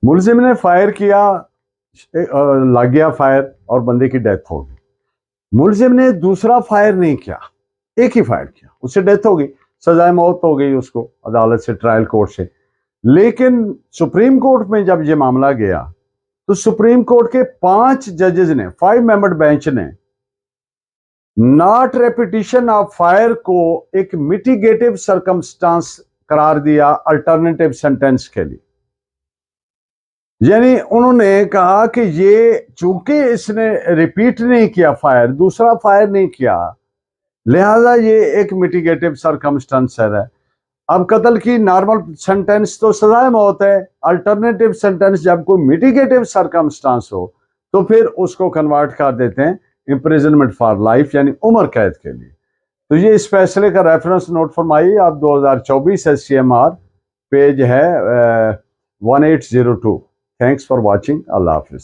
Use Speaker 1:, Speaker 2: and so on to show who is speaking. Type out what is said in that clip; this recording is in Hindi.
Speaker 1: मुलजिम ने फायर किया, लग गया फायर और बंदे की डेथ हो गई। मुलजिम ने दूसरा फायर नहीं किया, एक ही फायर किया, उससे डेथ हो गई, सजाए मौत हो गई उसको अदालत से, ट्रायल कोर्ट से। लेकिन सुप्रीम कोर्ट में जब ये मामला गया तो सुप्रीम कोर्ट के 5 जजेस ने, 5 मेंबर बेंच ने नॉट रेपिटिशन ऑफ फायर को एक मिटिगेटिव सर्कमस्टांस करार दिया अल्टरनेटिव सेंटेंस के लिए। यानी उन्होंने कहा कि ये चूंकि इसने रिपीट नहीं किया फायर, दूसरा फायर नहीं किया, लिहाजा ये एक मिटिगेटिव सर्कमस्टेंस है। अब कत्ल की नॉर्मल सेंटेंस तो सजाए मौत है, अल्टरनेटिव सेंटेंस जब कोई मिटिगेटिव सर्कमस्टेंस हो तो फिर उसको कन्वर्ट कर देते हैं इम्प्रिजनमेंट फॉर लाइफ, यानी उम्र कैद के लिए। तो ये इस फैसले का रेफरेंस नोट फरमाइए आप, 2024 SCMR पेज है 1802। Thanks for watching. Allah Hafiz.